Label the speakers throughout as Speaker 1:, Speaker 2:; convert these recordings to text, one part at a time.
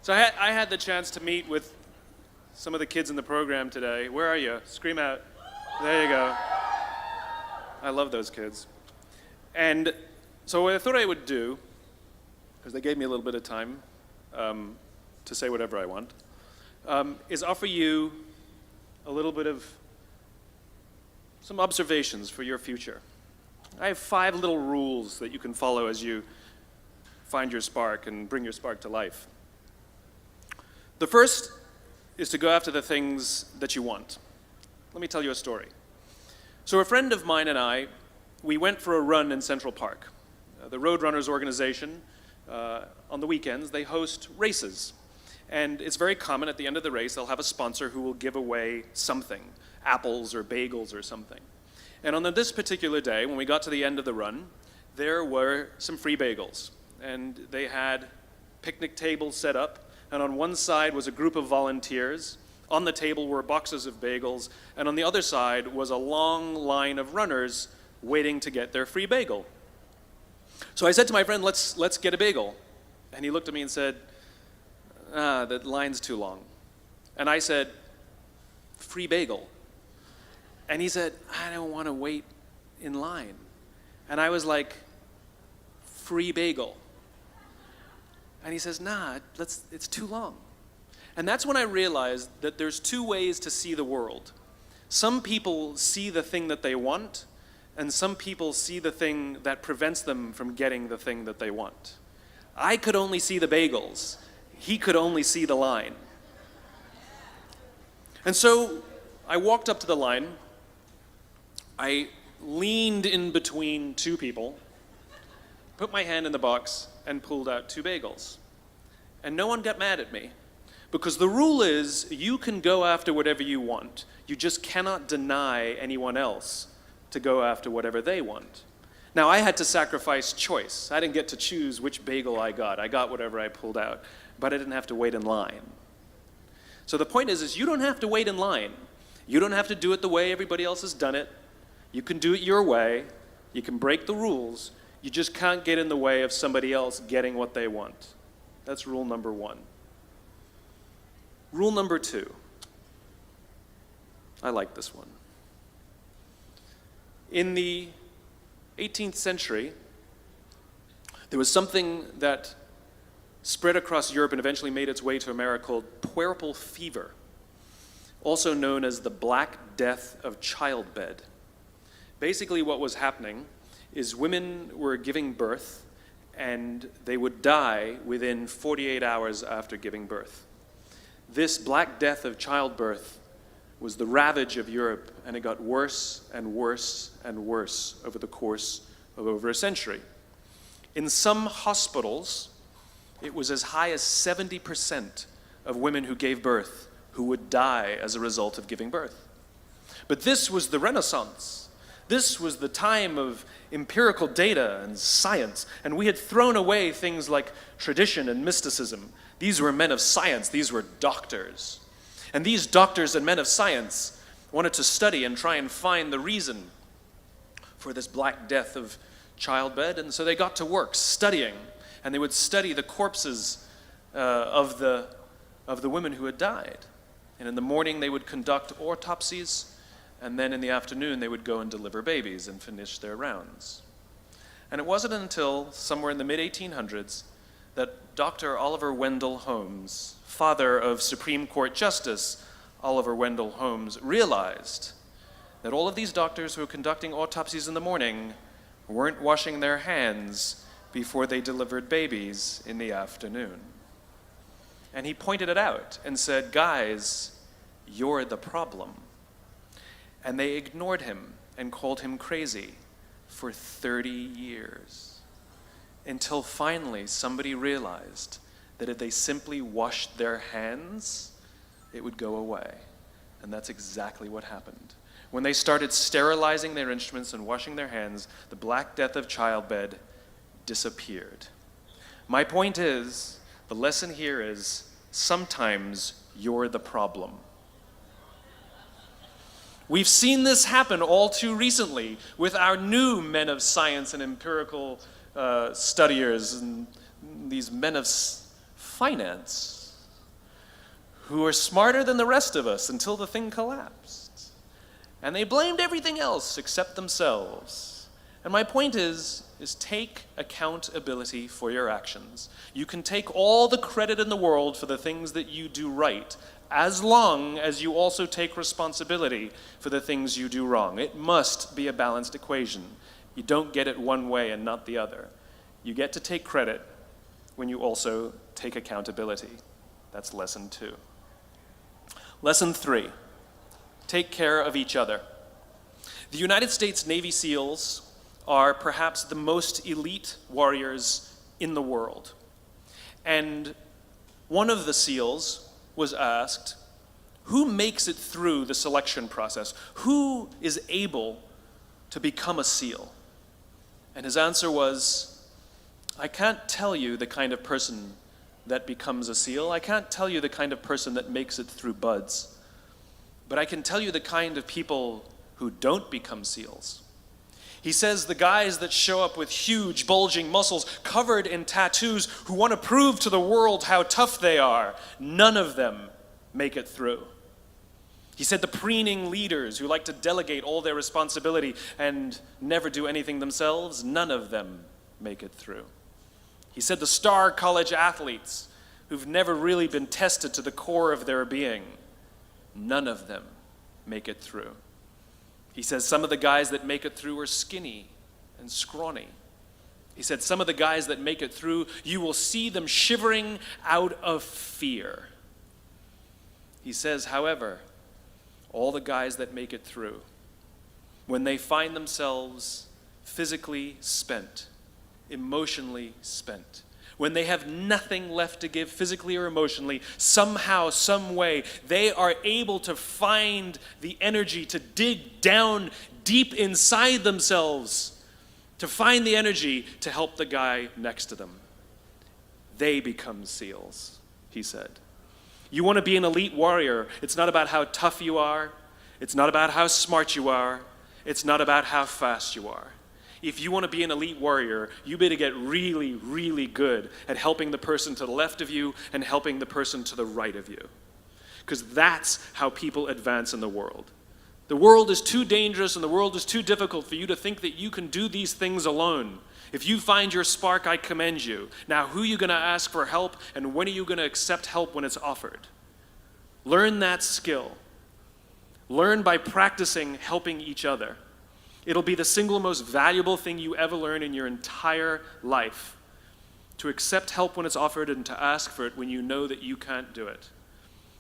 Speaker 1: So I had the chance to meet with some of the kids in the program today. Where are you? Scream out. There you go. I love those kids. And so what I thought I would do, because they gave me a little bit of time to say whatever I want, is offer you a little bit of some observations for your future. I have 5 little rules that you can follow as you find your spark and bring your spark to life. The first is to go after the things that you want. Let me tell you a story. So a friend of mine and I, we went for a run in Central Park. The Roadrunners organization, on the weekends, they host races. And it's very common at the end of the race, they'll have a sponsor who will give away something, apples or bagels or something. And on this particular day, when we got to the end of the run, there were some free bagels. And they had picnic tables set up, and on one side was a group of volunteers. On the table were boxes of bagels, and on the other side was a long line of runners waiting to get their free bagel. So I said to my friend, let's get a bagel. And he looked at me and said, the line's too long. And I said, free bagel. And he said, I don't want to wait in line. And I was like, free bagel. And he says, nah, it's too long. And that's when I realized that there's 2 ways to see the world. Some people see the thing that they want, and some people see the thing that prevents them from getting the thing that they want. I could only see the bagels. He could only see the line. And so I walked up to the line. I leaned in between 2 people, put my hand in the box, and pulled out 2 bagels. And no one got mad at me, because the rule is you can go after whatever you want. You just cannot deny anyone else to go after whatever they want. Now, I had to sacrifice choice. I didn't get to choose which bagel I got. I got whatever I pulled out, but I didn't have to wait in line. So the point is you don't have to wait in line. You don't have to do it the way everybody else has done it. You can do it your way. You can break the rules. You just can't get in the way of somebody else getting what they want. That's rule number 1. Rule number 2. I like this one. In the 18th century, there was something that spread across Europe and eventually made its way to America called puerperal fever, also known as the Black Death of childbed. Basically what was happening is women were giving birth and they would die within 48 hours after giving birth. This Black Death of childbirth was the ravage of Europe, and it got worse and worse and worse over the course of over a century. In some hospitals, it was as high as 70% of women who gave birth who would die as a result of giving birth. But this was the Renaissance. This was the time of empirical data and science, and we had thrown away things like tradition and mysticism. These were men of science. These were doctors. And these doctors and men of science wanted to study and try and find the reason for this Black Death of childbed, and so they got to work studying, and they would study the corpses of the women who had died. And in the morning they would conduct autopsies, and then in the afternoon they would go and deliver babies and finish their rounds. And it wasn't until somewhere in the mid-1800s that Dr. Oliver Wendell Holmes, father of Supreme Court Justice Oliver Wendell Holmes, realized that all of these doctors who were conducting autopsies in the morning weren't washing their hands before they delivered babies in the afternoon. And he pointed it out and said, guys, you're the problem. And they ignored him and called him crazy for 30 years. Until finally somebody realized that if they simply washed their hands, it would go away. And that's exactly what happened. When they started sterilizing their instruments and washing their hands, the Black Death of childbed disappeared. My point is, the lesson here is, sometimes you're the problem. We've seen this happen all too recently with our new men of science and empirical studiers and these men of finance. who are smarter than the rest of us until the thing collapsed. And they blamed everything else except themselves. And my point is take accountability for your actions. You can take all the credit in the world for the things that you do right, as long as you also take responsibility for the things you do wrong. It must be a balanced equation. You don't get it one way and not the other. You get to take credit when you also take accountability. That's lesson 2. Lesson 3, take care of each other. The United States Navy SEALs are perhaps the most elite warriors in the world. And one of the SEALs was asked, who makes it through the selection process? Who is able to become a SEAL? And his answer was, I can't tell you the kind of person that becomes a SEAL. I can't tell you the kind of person that makes it through buds. But I can tell you the kind of people who don't become SEALs. He says the guys that show up with huge, bulging muscles, covered in tattoos, who want to prove to the world how tough they are, none of them make it through. He said the preening leaders who like to delegate all their responsibility and never do anything themselves, none of them make it through. He said the star college athletes who've never really been tested to the core of their being, none of them make it through. He says some of the guys that make it through are skinny and scrawny. He said some of the guys that make it through, you will see them shivering out of fear. He says, however, all the guys that make it through, when they find themselves physically spent, emotionally spent, when they have nothing left to give physically or emotionally, somehow, some way, they are able to find the energy to dig down deep inside themselves, to find the energy to help the guy next to them. They become SEALs, he said. You want to be an elite warrior. It's not about how tough you are. It's not about how smart you are. It's not about how fast you are. If you want to be an elite warrior, you better get really, really good at helping the person to the left of you and helping the person to the right of you. Because that's how people advance in the world. The world is too dangerous and the world is too difficult for you to think that you can do these things alone. If you find your spark, I commend you. Now, who are you going to ask for help, and when are you going to accept help when it's offered? Learn that skill. Learn by practicing helping each other. It'll be the single most valuable thing you ever learn in your entire life. To accept help when it's offered and to ask for it when you know that you can't do it.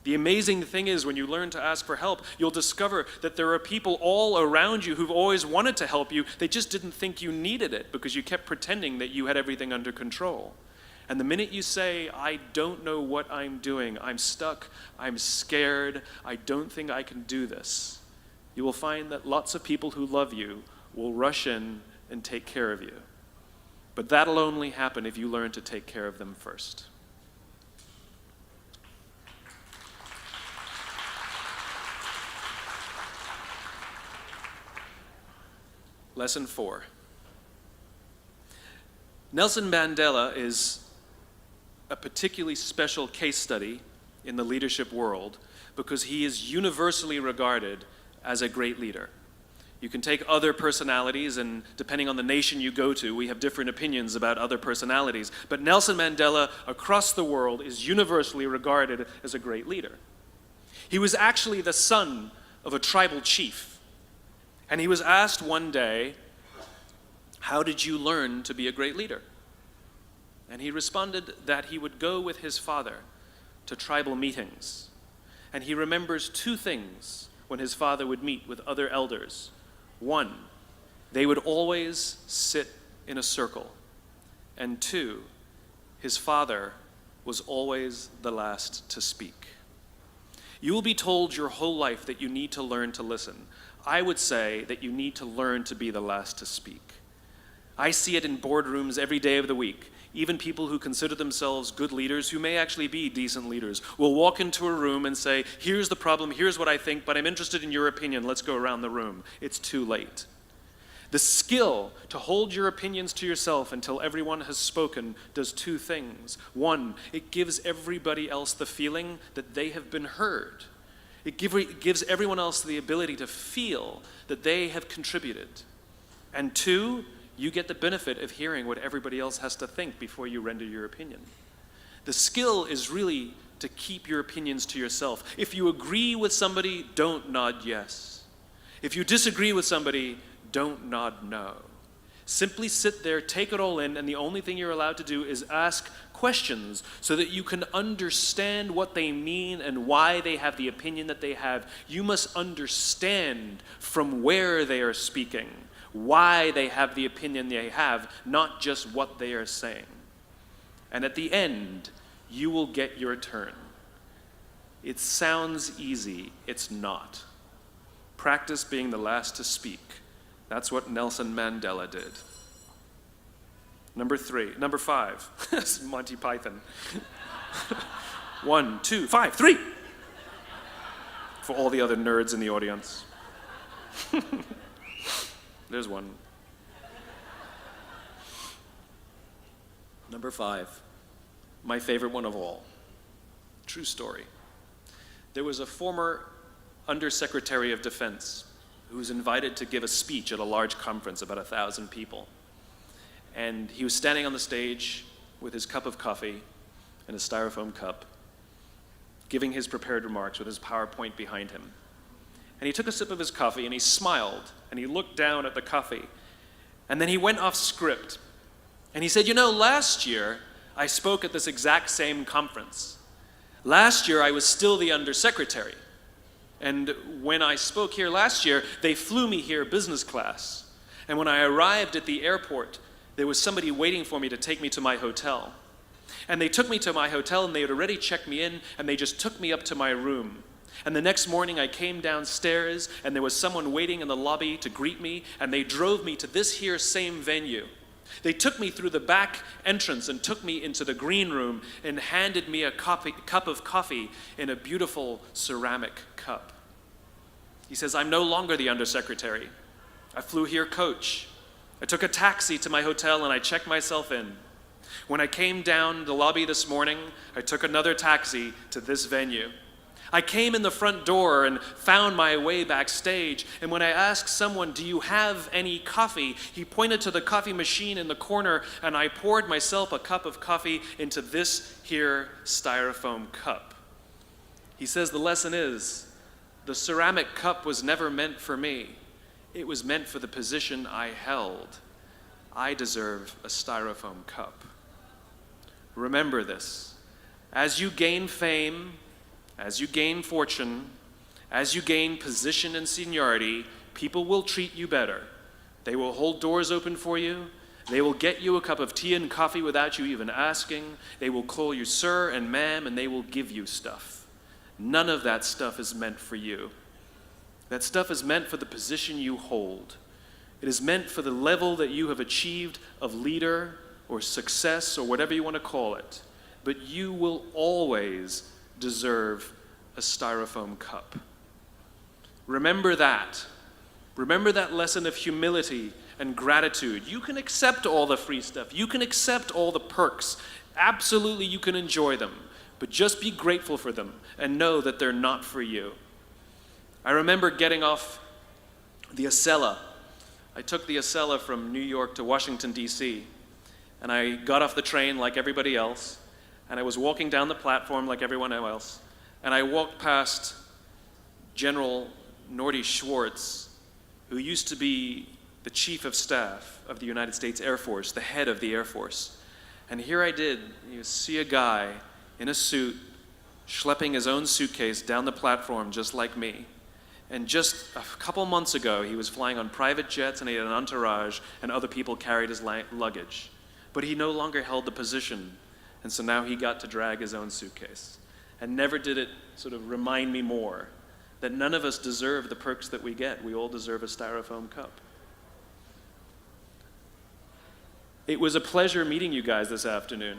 Speaker 1: The amazing thing is when you learn to ask for help, you'll discover that there are people all around you who've always wanted to help you. They just didn't think you needed it because you kept pretending that you had everything under control. And the minute you say, I don't know what I'm doing, I'm stuck, I'm scared, I don't think I can do this, you will find that lots of people who love you will rush in and take care of you. But that'll only happen if you learn to take care of them first. Lesson 4. Nelson Mandela is a particularly special case study in the leadership world because he is universally regarded as a great leader. You can take other personalities, and depending on the nation you go to, we have different opinions about other personalities. But Nelson Mandela, across the world, is universally regarded as a great leader. He was actually the son of a tribal chief. And he was asked one day, how did you learn to be a great leader? And he responded that he would go with his father to tribal meetings. And he remembers 2 things when his father would meet with other elders. 1, they would always sit in a circle. And 2, his father was always the last to speak. You will be told your whole life that you need to learn to listen. I would say that you need to learn to be the last to speak. I see it in boardrooms every day of the week. Even people who consider themselves good leaders, who may actually be decent leaders, will walk into a room and say, here's the problem, here's what I think, but I'm interested in your opinion, let's go around the room. It's too late. The skill to hold your opinions to yourself until everyone has spoken does two things. One, it gives everybody else the feeling that they have been heard. It gives everyone else the ability to feel that they have contributed. And two, you get the benefit of hearing what everybody else has to think before you render your opinion. The skill is really to keep your opinions to yourself. If you agree with somebody, don't nod yes. If you disagree with somebody, don't nod no. Simply sit there, take it all in, and the only thing you're allowed to do is ask questions so that you can understand what they mean and why they have the opinion that they have. You must understand from where they are speaking, why they have the opinion they have, not just what they are saying. And at the end, you will get your turn. It sounds easy, it's not. Practice being the last to speak. That's what Nelson Mandela did. Number 5. This is Monty Python. 1, 2, 5, 3. For all the other nerds in the audience. There's one. Number 5. My favorite one of all. True story. There was a former Undersecretary of Defense who was invited to give a speech at a large conference, about 1,000 people. And he was standing on the stage with his cup of coffee and a Styrofoam cup, giving his prepared remarks with his PowerPoint behind him. And he took a sip of his coffee and he smiled and he looked down at the coffee. And then he went off script. And he said, last year I spoke at this exact same conference. Last year I was still the Undersecretary. And when I spoke here last year, they flew me here business class. And when I arrived at the airport, there was somebody waiting for me to take me to my hotel. And they took me to my hotel and they had already checked me in and they just took me up to my room. And the next morning I came downstairs and there was someone waiting in the lobby to greet me and they drove me to this here same venue. They took me through the back entrance and took me into the green room and handed me a cup of coffee in a beautiful ceramic cup. He says, I'm no longer the Undersecretary. I flew here coach. I took a taxi to my hotel and I checked myself in. When I came down the lobby this morning, I took another taxi to this venue. I came in the front door and found my way backstage, and when I asked someone, do you have any coffee? He pointed to the coffee machine in the corner, and I poured myself a cup of coffee into this here Styrofoam cup. He says the lesson is, the ceramic cup was never meant for me. It was meant for the position I held. I deserve a Styrofoam cup. Remember this. As you gain fame, as you gain fortune, as you gain position and seniority, people will treat you better. They will hold doors open for you. They will get you a cup of tea and coffee without you even asking. They will call you sir and ma'am, and they will give you stuff. None of that stuff is meant for you. That stuff is meant for the position you hold. It is meant for the level that you have achieved of leader or success or whatever you want to call it. But you will always deserve a Styrofoam cup. Remember that. Remember that lesson of humility and gratitude. You can accept all the free stuff. You can accept all the perks. Absolutely, you can enjoy them. But just be grateful for them and know that they're not for you. I remember getting off the Acela. I took the Acela from New York to Washington, D.C., and I got off the train like everybody else, and I was walking down the platform like everyone else, and I walked past General Norty Schwartz, who used to be the Chief of Staff of the United States Air Force, the head of the Air Force. And here I did, you see a guy in a suit schlepping his own suitcase down the platform just like me. And just a couple months ago, he was flying on private jets and he had an entourage and other people carried his luggage. But he no longer held the position. And so now he got to drag his own suitcase. And never did it sort of remind me more that none of us deserve the perks that we get. We all deserve a Styrofoam cup. It was a pleasure meeting you guys this afternoon.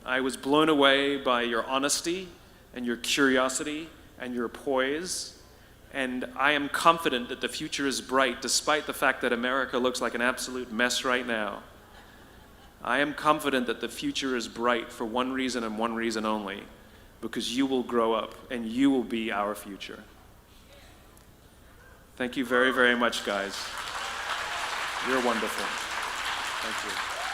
Speaker 1: I was blown away by your honesty and your curiosity and your poise And I am confident that the future is bright, despite the fact that America looks like an absolute mess right now. I am confident that the future is bright for one reason and one reason only, because you will grow up and you will be our future. Thank you very, very much, guys. You're wonderful. Thank you.